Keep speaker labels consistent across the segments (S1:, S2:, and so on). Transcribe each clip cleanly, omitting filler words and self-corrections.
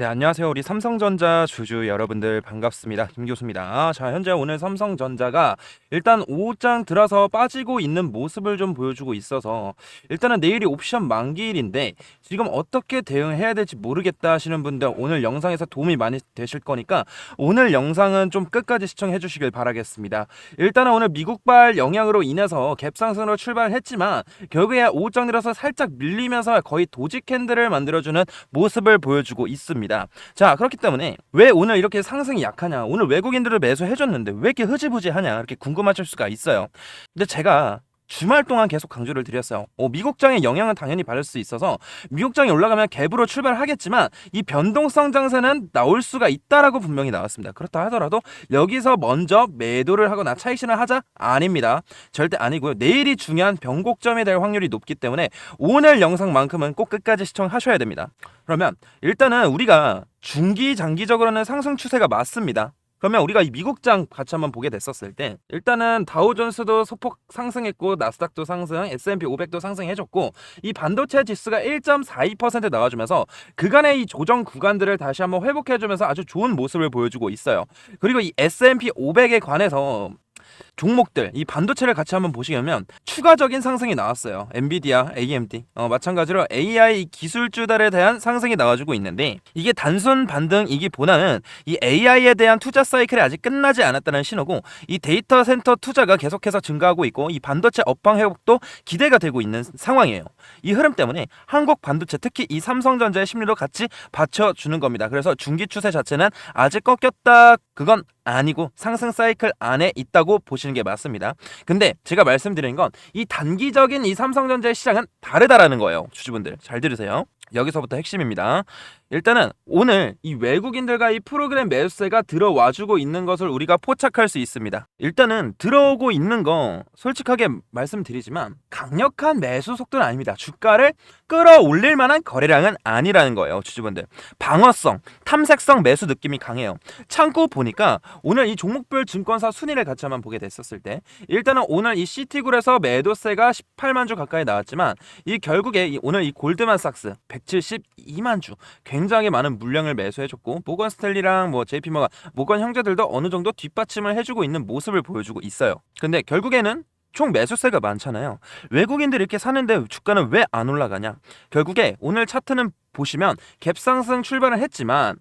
S1: 네, 안녕하세요. 우리 삼성전자 주주 여러분들 반갑습니다. 김 교수입니다. 자, 현재 오늘 삼성전자가 일단 5장 들어서 빠지고 있는 모습을 좀 보여주고 있어서 일단은 내일이 옵션 만기일인데 지금 어떻게 대응해야 될지 모르겠다 하시는 분들 오늘 영상에서 도움이 많이 되실 거니까 오늘 영상은 좀 끝까지 시청해 주시길 바라겠습니다. 일단은 오늘 미국발 영향으로 인해서 갭상승으로 출발했지만 결국에 5장 들어서 살짝 밀리면서 거의 도직 캔들을 만들어주는 모습을 보여주고 있습니다. 자, 그렇기 때문에 왜 오늘 이렇게 상승이 약하냐, 오늘 외국인들을 매수해줬는데 왜 이렇게 흐지부지하냐 이렇게 궁금하실 수가 있어요. 근데 제가 주말 동안 계속 강조를 드렸어요. 미국장의 영향은 당연히 받을 수 있어서 미국장이 올라가면 갭으로 출발하겠지만 이 변동성 장세는 나올 수가 있다라고 분명히 나왔습니다. 그렇다 하더라도 여기서 먼저 매도를 하거나 차익 실현을 하자? 아닙니다. 절대 아니고요. 내일이 중요한 변곡점이 될 확률이 높기 때문에 오늘 영상만큼은 꼭 끝까지 시청하셔야 됩니다. 그러면 일단은 우리가 중기 장기적으로는 상승 추세가 맞습니다. 그러면 우리가 이 미국장 같이 한번 보게 됐었을 때 일단은 다우존스도 소폭 상승했고 나스닥도 상승, S&P 500도 상승해줬고 이 반도체 지수가 1.42% 나와주면서 그간의 이 조정 구간들을 다시 한번 회복해주면서 아주 좋은 모습을 보여주고 있어요. 그리고 이 S&P 500에 관해서 종목들, 이 반도체를 같이 한번 보시면 추가적인 상승이 나왔어요. 엔비디아, AMD, 마찬가지로 AI 기술주들에 대한 상승이 나와주고 있는데 이게 단순 반등이기보다는 이 AI에 대한 투자 사이클이 아직 끝나지 않았다는 신호고 이 데이터 센터 투자가 계속해서 증가하고 있고 이 반도체 업황 회복도 기대가 되고 있는 상황이에요. 이 흐름 때문에 한국 반도체, 특히 이 삼성전자의 심리도 같이 받쳐주는 겁니다. 그래서 중기 추세 자체는 아직 꺾였다, 그건 아니고 상승 사이클 안에 있다고 보시는 게 맞습니다. 근데 제가 말씀드린 건 이 단기적인 이 삼성전자의 시장은 다르다라는 거예요. 주주분들 잘 들으세요. 여기서부터 핵심입니다. 일단은 오늘 이 외국인들과 이 프로그램 매수세가 들어와주고 있는 것을 우리가 포착할 수 있습니다. 일단은 들어오고 있는 거 솔직하게 말씀드리지만 강력한 매수 속도는 아닙니다. 주가를 끌어올릴 만한 거래량은 아니라는 거예요. 주주분들 방어성, 탐색성 매수 느낌이 강해요. 참고 보니까 오늘 이 종목별 증권사 순위를 같이 한번 보게 됐었을 때 일단은 오늘 이 시티굴에서 매도세가 18만 주 가까이 나왔지만 이 결국에 오늘 이 골드만삭스 172만 주 굉장히 많은 물량을 매수해줬고 모건 스탠리랑 JP모건 형제들도 어느 정도 뒷받침을 해주고 있는 모습을 보여주고 있어요. 근데 결국에는 총 매수세가 많잖아요. 외국인들이 이렇게 사는데 주가는 왜 안 올라가냐? 결국에 오늘 차트는 보시면 갭상승 출발을 했지만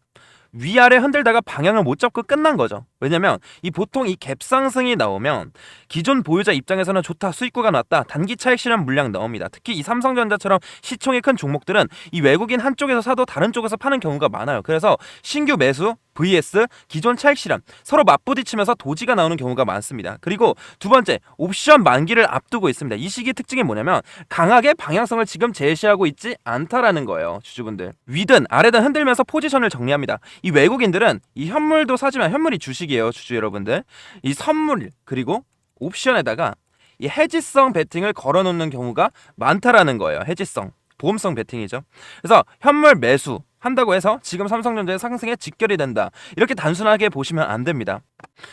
S1: 위아래 흔들다가 방향을 못 잡고 끝난 거죠. 왜냐면 이 보통 이 갭상승이 나오면 기존 보유자 입장에서는 좋다, 수익구가 났다, 단기 차익 실현 물량 나옵니다. 특히 이 삼성전자처럼 시총이 큰 종목들은 이 외국인 한쪽에서 사도 다른 쪽에서 파는 경우가 많아요. 그래서 신규 매수 vs 기존 차익 실현 서로 맞부딪히면서 도지가 나오는 경우가 많습니다. 그리고 두 번째, 옵션 만기를 앞두고 있습니다. 이 시기 특징이 뭐냐면 강하게 방향성을 지금 제시하고 있지 않다라는 거예요. 주주분들 위든 아래든 흔들면서 포지션을 정리합니다. 이 외국인들은 이 현물도 사지만 현물이 주식이에요. 주주 여러분들 이 선물 그리고 옵션에다가 이 해지성 베팅을 걸어놓는 경우가 많다라는 거예요. 해지성 보험성 베팅이죠. 그래서 현물 매수 한다고 해서 지금 삼성전자의 상승에 직결이 된다, 이렇게 단순하게 보시면 안 됩니다.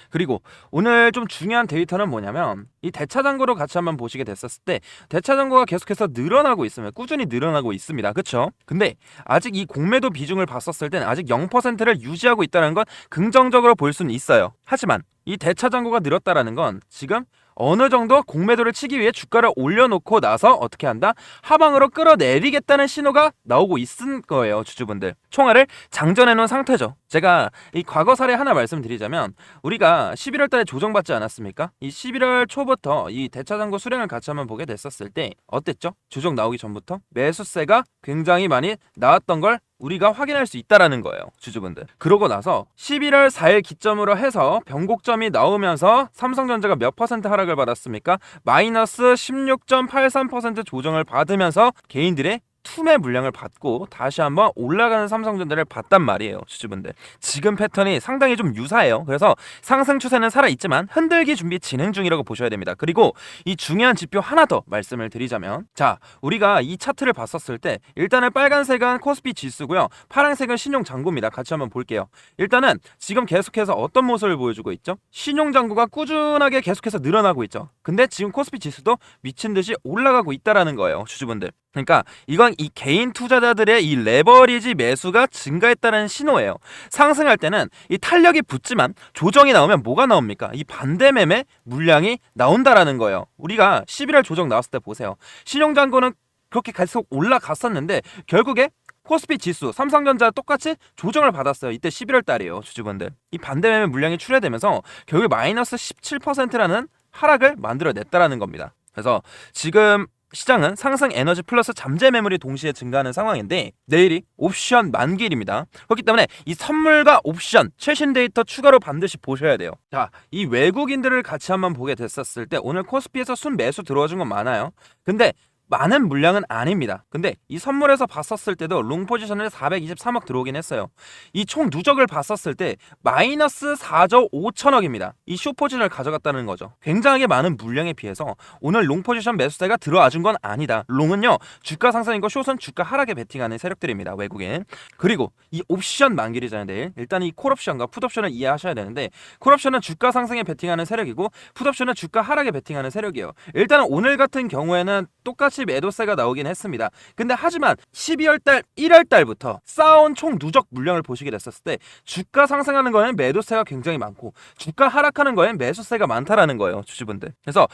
S1: 그리고 오늘 좀 중요한 데이터는 뭐냐면 이 대차장고로 같이 한번 보시게 됐었을 때 대차장고가 계속해서 늘어나고 있으면 꾸준히 늘어나고 있습니다. 그쵸? 근데 아직 이 공매도 비중을 봤었을 때는 아직 0%를 유지하고 있다는 건 긍정적으로 볼 수는 있어요. 하지만 이 대차장고가 늘었다라는 건 지금 어느 정도 공매도를 치기 위해 주가를 올려놓고 나서 어떻게 한다? 하방으로 끌어내리겠다는 신호가 나오고 있을 거예요. 주주분들 총알을 장전해 놓은 상태죠. 제가 이 과거 사례 하나 말씀드리자면 우리가 11월 달에 조정받지 않았습니까? 이 11월 초부터 이 대차장고 수량을 같이 한번 보게 됐었을 때 어땠죠? 조정 나오기 전부터 매수세가 굉장히 많이 나왔던 걸 우리가 확인할 수 있다라는 거예요. 주주분들 그러고 나서 11월 4일 기점으로 해서 변곡점이 나오면서 삼성전자가 몇 퍼센트 하락을 받았습니까? 마이너스 16.83% 조정을 받으면서 개인들의 투매 물량을 받고 다시 한번 올라가는 삼성전자를 봤단 말이에요. 주주분들 지금 패턴이 상당히 좀 유사해요. 그래서 상승 추세는 살아있지만 흔들기 준비 진행 중이라고 보셔야 됩니다. 그리고 이 중요한 지표 하나 더 말씀을 드리자면, 자, 우리가 이 차트를 봤었을 때 일단은 빨간색은 코스피 지수고요, 파란색은 신용장고입니다. 같이 한번 볼게요. 일단은 지금 계속해서 어떤 모습을 보여주고 있죠? 신용장고가 꾸준하게 계속해서 늘어나고 있죠. 근데 지금 코스피 지수도 미친듯이 올라가고 있다라는 거예요. 주주분들 그러니까 이건 이 개인 투자자들의 이 레버리지 매수가 증가했다는 신호예요. 상승할 때는 이 탄력이 붙지만 조정이 나오면 뭐가 나옵니까? 이 반대 매매 물량이 나온다라는 거예요. 우리가 11월 조정 나왔을 때 보세요. 신용잔고는 그렇게 계속 올라갔었는데 결국에 코스피 지수, 삼성전자 똑같이 조정을 받았어요. 이때 11월 달이에요, 주주분들. 이 반대 매매 물량이 출회되면서 결국 마이너스 17%라는 하락을 만들어냈다라는 겁니다. 그래서 지금 시장은 상승 에너지 플러스 잠재 매물이 동시에 증가하는 상황인데 내일이 옵션 만기일입니다. 그렇기 때문에 이 선물과 옵션 최신 데이터 추가로 반드시 보셔야 돼요. 자, 이 외국인들을 같이 한번 보게 됐었을 때 오늘 코스피에서 순 매수 들어와준 건 많아요. 근데 많은 물량은 아닙니다. 근데 이 선물에서 봤었을 때도 롱 포지션을 423억 들어오긴 했어요. 이 총 누적을 봤었을 때 마이너스 4조 5천억입니다. 이 숏 포지션을 가져갔다는 거죠. 굉장하게 많은 물량에 비해서 오늘 롱 포지션 매수세가 들어와준 건 아니다. 롱은요 주가 상승이고 숏은 주가 하락에 베팅하는 세력들입니다. 외국인. 그리고 이 옵션 만기이잖아요. 내일. 일단 이 콜옵션과 풋옵션을 이해하셔야 되는데 콜옵션은 주가 상승에 베팅하는 세력이고 풋옵션은 주가 하락에 베팅하는 세력이에요. 일단은 오늘 같은 경우에는 똑같이 매도세가 나오긴 했습니다. 근데 하지만 12월달 1월달부터 쌓아온 총 누적 물량을 보시게 됐었을 때 주가 상승하는 거에는 매도세가 굉장히 많고 주가 하락하는 거에는 매수세가 많다라는 거예요, 주주분들. 그래서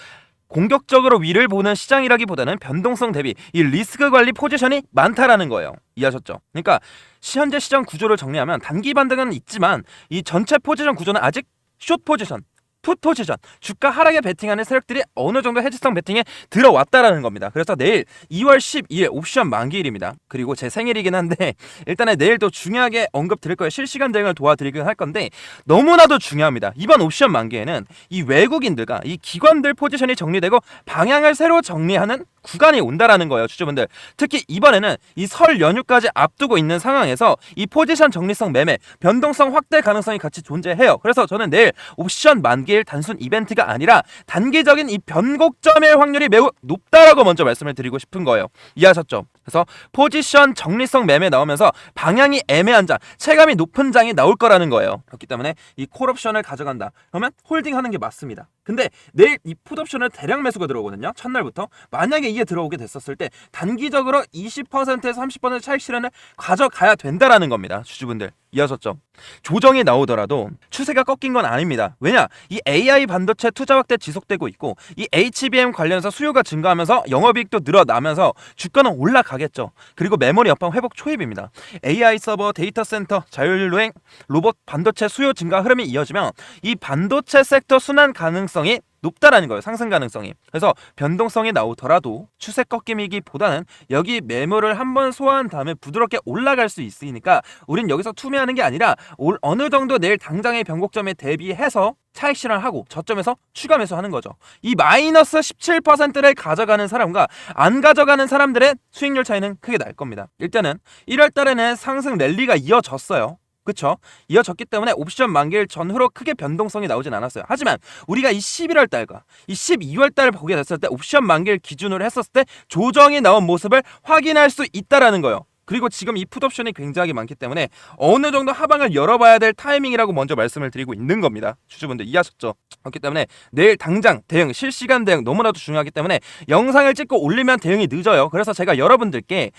S1: 공격적으로 위를 보는 시장이라기보다는 변동성 대비 이 리스크 관리 포지션이 많다라는 거예요. 이해하셨죠? 그러니까 현재 시장 구조를 정리하면 단기 반등은 있지만 이 전체 포지션 구조는 아직 숏 포지션, 풋 포지션, 주가 하락에 베팅하는 세력들이 어느 정도 해지성 베팅에 들어왔다라는 겁니다. 그래서 내일 2월 12일 옵션 만기일입니다. 그리고 제 생일이긴 한데 일단은 내일 또 중요하게 언급 드릴 거예요. 실시간 대응을 도와드리긴 할 건데 너무나도 중요합니다. 이번 옵션 만기에는 이 외국인들과 이 기관들 포지션이 정리되고 방향을 새로 정리하는 구간이 온다라는 거예요, 주주분들. 특히 이번에는 이 설 연휴까지 앞두고 있는 상황에서 이 포지션 정리성 매매, 변동성 확대 가능성이 같이 존재해요. 그래서 저는 내일 옵션 만기일 단순 이벤트가 아니라 단기적인 이 변곡점의 확률이 매우 높다라고 먼저 말씀을 드리고 싶은 거예요. 이해하셨죠? 그래서 포지션 정리성 매매 나오면서 방향이 애매한 장, 체감이 높은 장이 나올 거라는 거예요. 그렇기 때문에 이 콜옵션을 가져간다. 그러면 홀딩하는 게 맞습니다. 근데 내일 이 풋옵션을 대량 매수가 들어오거든요. 첫날부터. 만약에 이게 들어오게 됐었을 때 단기적으로 20%에서 30% 차익 실현을 가져가야 된다라는 겁니다. 주주분들. 이해하셨죠? 조정이 나오더라도 추세가 꺾인 건 아닙니다. 왜냐? 이 AI 반도체 투자 확대 지속되고 있고 이 HBM 관련해서 수요가 증가하면서 영업이익도 늘어나면서 주가는 올라가겠죠. 그리고 메모리 여파 회복 초입입니다. AI 서버, 데이터 센터, 자율주행, 로봇 반도체 수요 증가 흐름이 이어지면 이 반도체 섹터 순환 가능성이 높다라는 거예요. 상승 가능성이. 그래서 변동성이 나오더라도 추세 꺾임이기보다는 여기 매물을 한번 소화한 다음에 부드럽게 올라갈 수 있으니까 우린 여기서 투매하는 게 아니라 어느 정도 내일 당장의 변곡점에 대비해서 차익 실현하고 저점에서 추가 매수하는 거죠. 이 마이너스 17%를 가져가는 사람과 안 가져가는 사람들의 수익률 차이는 크게 날 겁니다. 일단은 1월 달에는 상승 랠리가 이어졌어요. 그쵸? 이어졌기 때문에 옵션 만기일 전후로 크게 변동성이 나오진 않았어요. 하지만 우리가 이 11월 달과 이 12월 달을 보게 됐을 때 옵션 만기일 기준으로 했었을 때 조정이 나온 모습을 확인할 수 있다라는 거예요. 그리고 지금 이 풋옵션이 굉장히 많기 때문에 어느 정도 하방을 열어봐야 될 타이밍이라고 먼저 말씀을 드리고 있는 겁니다. 주주분들 이해하셨죠? 그렇기 때문에 내일 당장 대응, 실시간 대응 너무나도 중요하기 때문에 영상을 찍고 올리면 대응이 늦어요. 그래서 제가 여러분들께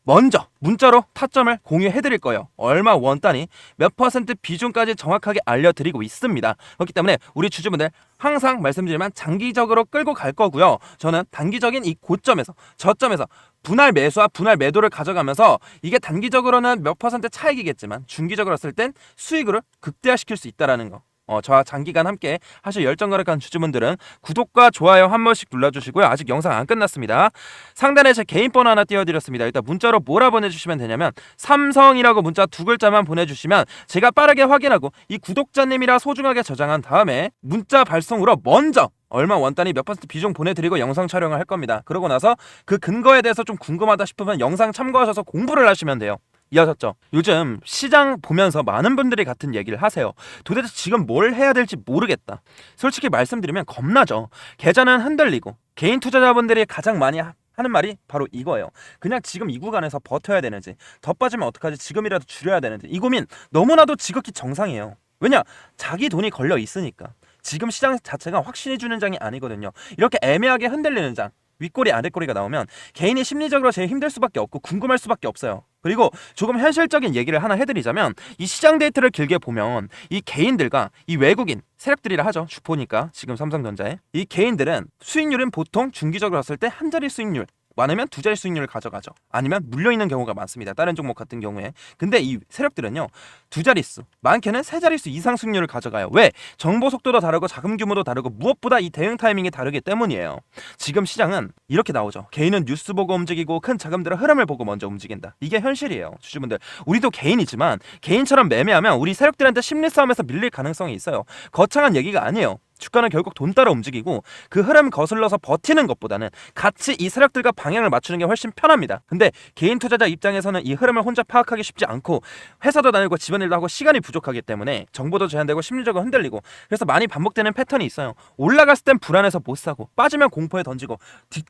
S1: 먼저 문자로 타점을 공유해드릴 거예요. 얼마 원 단위, 몇 퍼센트 비중까지 정확하게 알려드리고 있습니다. 그렇기 때문에 우리 주주분들 항상 말씀드리면 장기적으로 끌고 갈 거고요. 저는 단기적인 이 고점에서 저점에서 분할 매수와 분할 매도를 가져가면서 이게 단기적으로는 몇 퍼센트 차익이겠지만 중기적으로 했을 땐 수익을 극대화시킬 수 있다는 거. 저와 장기간 함께 하실 열정가득한 주주분들은 구독과 좋아요 한 번씩 눌러주시고요. 아직 영상 안 끝났습니다. 상단에 제 개인 번호 하나 띄워드렸습니다. 일단 문자로 뭐라 보내주시면 되냐면 삼성이라고 문자 두 글자만 보내주시면 제가 빠르게 확인하고 이 구독자님이라 소중하게 저장한 다음에 문자 발송으로 먼저 얼마 원단위 몇 퍼센트 비중 보내드리고 영상 촬영을 할 겁니다. 그러고 나서 그 근거에 대해서 좀 궁금하다 싶으면 영상 참고하셔서 공부를 하시면 돼요. 이해하셨죠? 요즘 시장 보면서 많은 분들이 같은 얘기를 하세요. 도대체 지금 뭘 해야 될지 모르겠다. 솔직히 말씀드리면 겁나죠. 계좌는 흔들리고 개인 투자자분들이 가장 많이 하는 말이 바로 이거예요. 그냥 지금 이 구간에서 버텨야 되는지, 더 빠지면 어떡하지, 지금이라도 줄여야 되는지, 이 고민 너무나도 지극히 정상이에요. 왜냐? 자기 돈이 걸려 있으니까. 지금 시장 자체가 확신이 주는 장이 아니거든요. 이렇게 애매하게 흔들리는 장, 윗꼬리 아랫꼬리가 나오면 개인이 심리적으로 제일 힘들 수밖에 없고 궁금할 수밖에 없어요. 그리고 조금 현실적인 얘기를 하나 해드리자면 이 시장 데이터를 길게 보면 이 개인들과 이 외국인 세력들이라 하죠. 주포니까 지금 삼성전자에 이 개인들은 수익률은 보통 중기적으로 봤을 때 한 자리 수익률 많으면 두 자리 수익률을 가져가죠. 아니면 물려있는 경우가 많습니다. 다른 종목 같은 경우에. 근데 이 세력들은요. 두 자릿수, 많게는 세 자릿수 이상 수익률을 가져가요. 왜? 정보 속도도 다르고 자금 규모도 다르고 무엇보다 이 대응 타이밍이 다르기 때문이에요. 지금 시장은 이렇게 나오죠. 개인은 뉴스 보고 움직이고 큰 자금들은 흐름을 보고 먼저 움직인다. 이게 현실이에요. 주주분들. 우리도 개인이지만 개인처럼 매매하면 우리 세력들한테 심리 싸움에서 밀릴 가능성이 있어요. 거창한 얘기가 아니에요. 주가는 결국 돈 따라 움직이고 그 흐름 거슬러서 버티는 것보다는 같이 이 세력들과 방향을 맞추는 게 훨씬 편합니다. 근데 개인 투자자 입장에서는 이 흐름을 혼자 파악하기 쉽지 않고 회사도 다니고 집안일도 하고 시간이 부족하기 때문에 정보도 제한되고 심리적으로 흔들리고 그래서 많이 반복되는 패턴이 있어요. 올라갔을 땐 불안해서 못 사고 빠지면 공포에 던지고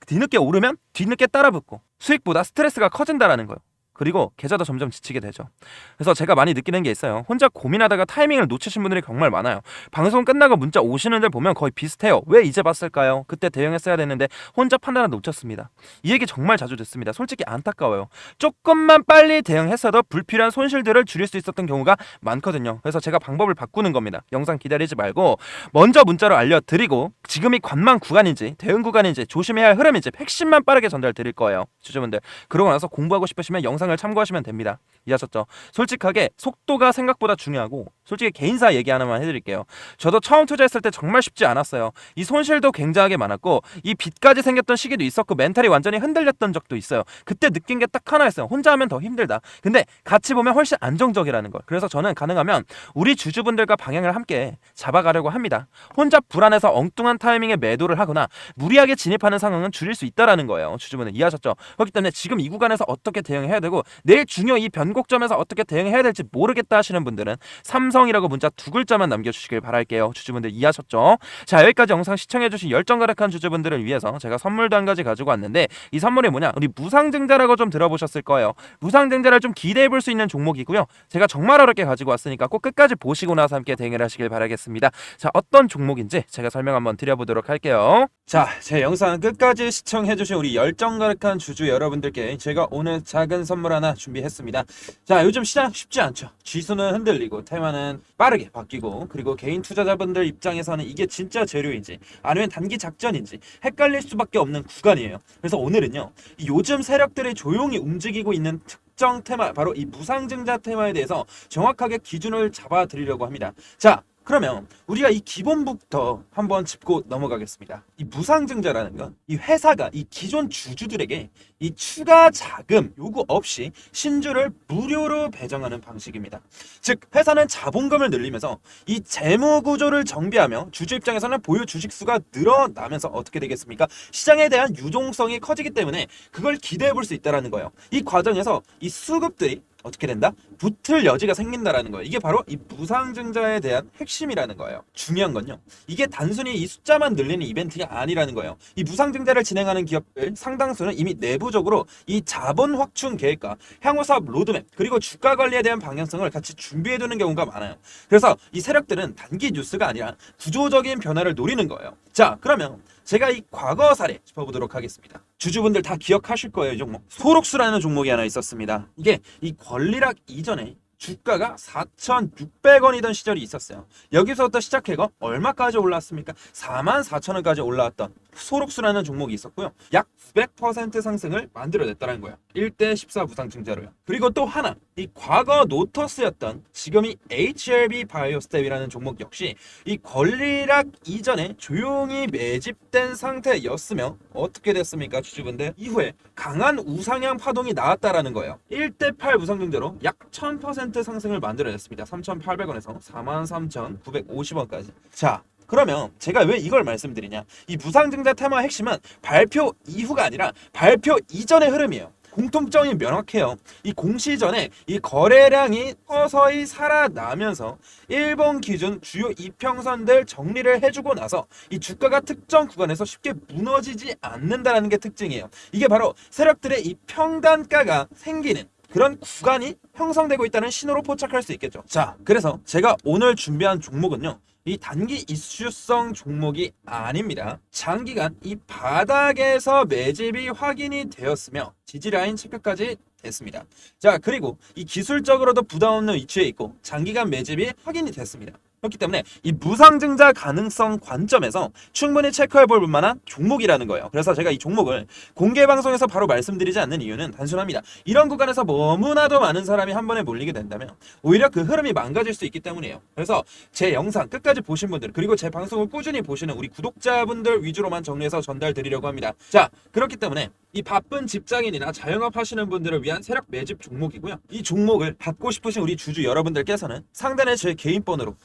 S1: 뒤늦게 오르면 뒤늦게 따라붙고 수익보다 스트레스가 커진다라는 거예요. 그리고 계좌도 점점 지치게 되죠. 그래서 제가 많이 느끼는 게 있어요. 혼자 고민하다가 타이밍을 놓치신 분들이 정말 많아요. 방송 끝나고 문자 오시는 데 보면 거의 비슷해요. 왜 이제 봤을까요? 그때 대응했어야 됐는데 혼자 판단을 놓쳤습니다. 이 얘기 정말 자주 듣습니다. 솔직히 안타까워요. 조금만 빨리 대응했어도 불필요한 손실들을 줄일 수 있었던 경우가 많거든요. 그래서 제가 방법을 바꾸는 겁니다. 영상 기다리지 말고 먼저 문자로 알려드리고 지금이 관망 구간인지 대응 구간인지 조심해야 할 흐름인지 핵심만 빠르게 전달 드릴 거예요. 주주분들. 그러고 나서 공부하고 싶으시면 영상을 참고하시면 됩니다. 이해하셨죠? 솔직하게 속도가 생각보다 중요하고 솔직히 개인사 얘기 하나만 해드릴게요. 저도 처음 투자했을 때 정말 쉽지 않았어요. 이 손실도 굉장하게 많았고 이 빚까지 생겼던 시기도 있었고 멘탈이 완전히 흔들렸던 적도 있어요. 그때 느낀 게 딱 하나였어요. 혼자 하면 더 힘들다. 근데 같이 보면 훨씬 안정적이라는 걸. 그래서 저는 가능하면 우리 주주분들과 방향을 함께 잡아가려고 합니다. 혼자 불안해서 엉뚱한 타이밍에 매도를 하거나 무리하게 진입하는 상황은 줄일 수 있다라는 거예요. 주주분들 이해하셨죠? 그렇기 때문에 지금 이 구간에서 어떻게 대응해야 되고 내일 중요 이 변곡점에서 어떻게 대응해야 될지 모르겠다 하시는 분들은 삼성이라고 문자 두 글자만 남겨주시길 바랄게요. 주주분들 이해하셨죠? 자, 여기까지 영상 시청해주신 열정가득한 주주분들을 위해서 제가 선물도 한 가지 가지고 왔는데 이 선물이 뭐냐? 우리 무상증자라고 좀 들어보셨을 거예요. 무상증자를 좀 기대해볼 수 있는 종목이고요. 제가 정말 어렵게 가지고 왔으니까 꼭 끝까지 보시고 나서 함께 대응을 하시길 바라겠습니다. 자, 어떤 종목인지 제가 설명 한번 드려보도록 할게요. 자, 제 영상 끝까지 시청해주신 우리 열정가득한 주주 여러분들께 제가 오늘 작은 선물 하나 준비했습니다. 자, 요즘 시장 쉽지 않죠. 지수는 흔들리고 테마는 빠르게 바뀌고 그리고 개인 투자자분들 입장에서는 이게 진짜 재료인지 아니면 단기 작전인지 헷갈릴 수밖에 없는 구간이에요. 그래서 오늘은요, 요즘 세력들이 조용히 움직이고 있는 특정 테마, 바로 이 무상증자 테마에 대해서 정확하게 기준을 잡아 드리려고 합니다. 자, 그러면 우리가 이 기본부터 한번 짚고 넘어가겠습니다. 이 무상증자라는 건 이 회사가 이 기존 주주들에게 이 추가 자금 요구 없이 신주를 무료로 배정하는 방식입니다. 즉 회사는 자본금을 늘리면서 이 재무 구조를 정비하며 주주 입장에서는 보유 주식 수가 늘어나면서 어떻게 되겠습니까? 시장에 대한 유동성이 커지기 때문에 그걸 기대해 볼 수 있다는 거예요. 이 과정에서 이 수급들이 어떻게 된다? 붙을 여지가 생긴다라는 거예요. 이게 바로 이 무상증자에 대한 핵심이라는 거예요. 중요한 건요, 이게 단순히 이 숫자만 늘리는 이벤트가 아니라는 거예요. 이 무상증자를 진행하는 기업들 상당수는 이미 내부적으로 이 자본 확충 계획과 향후 사업 로드맵 그리고 주가 관리에 대한 방향성을 같이 준비해두는 경우가 많아요. 그래서 이 세력들은 단기 뉴스가 아니라 구조적인 변화를 노리는 거예요. 자, 그러면 제가 이 과거 사례 짚어보도록 하겠습니다. 주주분들 다 기억하실 거예요. 이 종목 소록수라는 종목이 하나 있었습니다. 이게 이 권리락 이전에 주가가 4,600원이던 시절이 있었어요. 여기서부터 시작해서 얼마까지 올랐습니까? 44,000원까지 올라왔던 소록수라는 종목이 있었고요. 약 900% 상승을 만들어냈다는 거예요. 1대 14 무상증자로요. 그리고 또 하나, 이 과거 노터스였던 지금이 HLB 바이오스텝이라는 종목 역시 이 권리락 이전에 조용히 매집된 상태였으며 어떻게 됐습니까, 주주분들? 이후에 강한 우상향 파동이 나왔다라는 거예요. 1대 8 무상증자로 약 1000% 상승을 만들어냈습니다. 3,800원에서 43,950원까지. 자, 그러면 제가 왜 이걸 말씀드리냐? 이 무상증자 테마의 핵심은 발표 이후가 아니라 발표 이전의 흐름이에요. 공통점이 명확해요. 이 공시 전에 이 거래량이 서서히 살아나면서 일본 기준 주요 이평선들 정리를 해주고 나서 이 주가가 특정 구간에서 쉽게 무너지지 않는다는 게 특징이에요. 이게 바로 세력들의 이 평단가가 생기는 그런 구간이 형성되고 있다는 신호로 포착할 수 있겠죠. 자, 그래서 제가 오늘 준비한 종목은요, 이 단기 이슈성 종목이 아닙니다. 장기간 이 바닥에서 매집이 확인이 되었으며 지지라인 체크까지 됐습니다. 자, 그리고 이 기술적으로도 부담 없는 위치에 있고 장기간 매집이 확인이 됐습니다. 그렇기 때문에 이 무상증자 가능성 관점에서 충분히 체크해 볼 만한 종목이라는 거예요. 그래서 제가 이 종목을 공개 방송에서 바로 말씀드리지 않는 이유는 단순합니다. 이런 구간에서 너무나도 많은 사람이 한 번에 몰리게 된다면 오히려 그 흐름이 망가질 수 있기 때문이에요. 그래서 제 영상 끝까지 보신 분들, 그리고 제 방송을 꾸준히 보시는 우리 구독자분들 위주로만 정리해서 전달드리려고 합니다. 자, 그렇기 때문에 이 바쁜 직장인이나 자영업 하시는 분들을 위한 세력 매집 종목이고요. 이 종목을 받고 싶으신 우리 주주 여러분들께서는 상단에 제 개인 번호로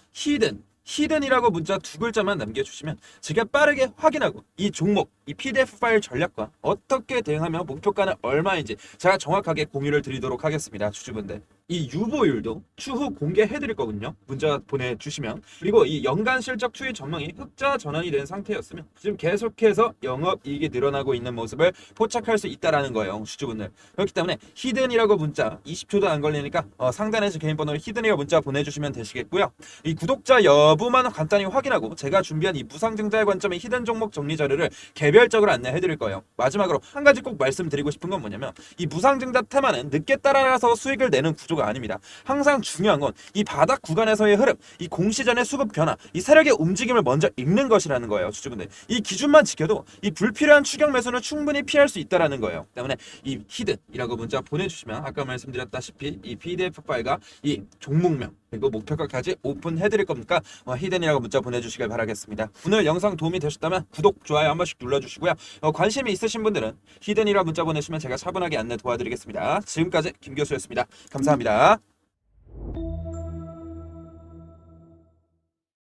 S1: 히든이라고 문자 두 글자만 남겨주시면 제가 빠르게 확인하고 이 종목, 이 PDF 파일 전략과 어떻게 대응하며 목표가는 얼마인지 제가 정확하게 공유를 드리도록 하겠습니다. 주주분들, 이 유보율도 추후 공개해드릴 거거든요. 문자 보내주시면. 그리고 이 연간 실적 추이 전망이 흑자 전환이 된 상태였으면 지금 계속해서 영업이익이 늘어나고 있는 모습을 포착할 수 있다라는 거예요, 주주분들. 그렇기 때문에 히든이라고 문자 20초도 안 걸리니까 상단에서 개인 번호로 히든이라고 문자 보내주시면 되시겠고요. 이 구독자 여부만 간단히 확인하고 제가 준비한 이 무상증자의 관점의 히든 종목 정리 자료를 개별적으로 안내해드릴 거예요. 마지막으로 한 가지 꼭 말씀드리고 싶은 건 뭐냐면 이 무상증자 테마는 늦게 따라서 수익을 내는 구조가 아닙니다. 항상 중요한 건 이 바닥 구간에서의 흐름, 이 공시전의 수급 변화, 이 세력의 움직임을 먼저 읽는 것이라는 거예요, 주주분들. 이 기준만 지켜도 이 불필요한 추격 매수는 충분히 피할 수 있다라는 거예요. 때문에 이 히든이라고 문자 보내주시면 아까 말씀드렸다시피 이 PDF 파일과 이 종목명 그리고 목표가까지 오픈해드릴 겁니까? 히든이라고 문자 보내주시길 바라겠습니다. 오늘 영상 도움이 되셨다면 구독, 좋아요 한 번씩 눌러주시고요. 관심이 있으신 분들은 히든이라고 문자 보내시면 제가 차분하게 안내 도와드리겠습니다. 지금까지 김 교수였습니다. 감사합니다.